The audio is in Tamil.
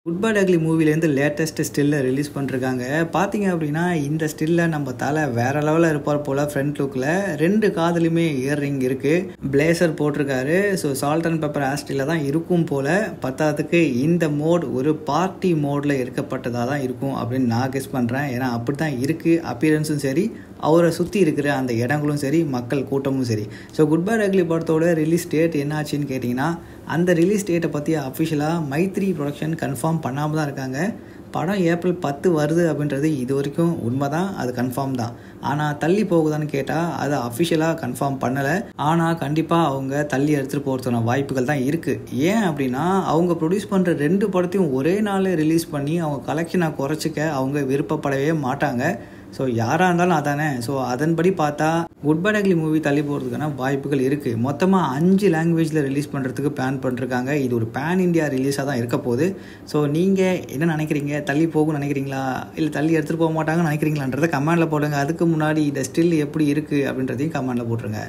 குட் பை டக்லி மூவிலேருந்து லேட்டஸ்ட் ஸ்டில்லை ரிலீஸ் பண்ணிருக்காங்க. பார்த்தீங்க அப்படின்னா இந்த ஸ்டில்ல நம்ம தலை வேற லெவலில் இருப்பார் போல். ஃப்ரண்ட் லுக்கில் 2 காதுலையுமே இயர்ரிங் இருக்குது. பிளேசர் போட்டிருக்காரு. ஸோ சால்ட் அண்ட் பெப்பர் ஆஸ்டில் தான் இருக்கும் போல். பத்தாவதுக்கு இந்த மோட் ஒரு பார்ட்டி மோடில் இருக்கப்பட்டதாக தான் இருக்கும் அப்படின்னு நான் கெஸ் பண்ணுறேன். ஏன்னா அப்படி தான் இருக்குது. அப்பியரன்ஸும் சரி, அவரை சுற்றி இருக்கிற அந்த இடங்களும் சரி, மக்கள் கூட்டமும் சரி. ஸோ குட் பை டக்லி படத்தோட ரிலீஸ் டேட் என்ன ஆச்சுன்னு கேட்டிங்கன்னா, அந்த ரிலீஸ் டேட்டை பற்றி அஃபிஷியலாக மைத்ரி ப்ரொடக்ஷன் கன்ஃபார்ம் பண்ணாமல் தான் இருக்காங்க. படம் ஏப்ரல் 10 வருது அப்படின்றது இது வரைக்கும் உண்மை தான், அது கன்ஃபார்ம் தான். ஆனால் தள்ளி போகுதான்னு கேட்டால் அதை அஃபிஷியலாக கன்ஃபார்ம் பண்ணலை. ஆனால் கண்டிப்பாக அவங்க தள்ளி எடுத்துகிட்டு போகிறதுக்கான வாய்ப்புகள் தான் இருக்குது. ஏன் அப்படின்னா, அவங்க ப்ரொடியூஸ் பண்ணுற 2 படத்தையும் ஒரே நாள் ரிலீஸ் பண்ணி அவங்க கலெக்ஷனை குறைச்சிக்க அவங்க விருப்பப்படவே மாட்டாங்க. ஸோ யாராக இருந்தாலும் அதானே. ஸோ அதன்படி பார்த்தா குட் பை டக்லி மூவி தள்ளி போகிறதுக்கான வாய்ப்புகள் இருக்குது. மொத்தமாக 5 லாங்குவேஜில் ரிலீஸ் பண்ணுறதுக்கு பிளான் பண்ணிருக்காங்க. இது ஒரு பேன் இண்டியா ரிலீஸாக தான் இருக்க போகுது. ஸோ நீங்கள் என்ன நினைக்கிறீங்க? தள்ளி போகும்னு நினைக்கிறீங்களா, இல்லை தள்ளி எடுத்துகிட்டு போக மாட்டாங்கன்னு நினைக்கிறீங்களான்றதை கமெண்டில் போடுங்க. அதுக்கு முன்னாடி இந்த ஸ்டில் எப்படி இருக்குது அப்படின்றதையும் கமெண்டில் போட்டுருங்க.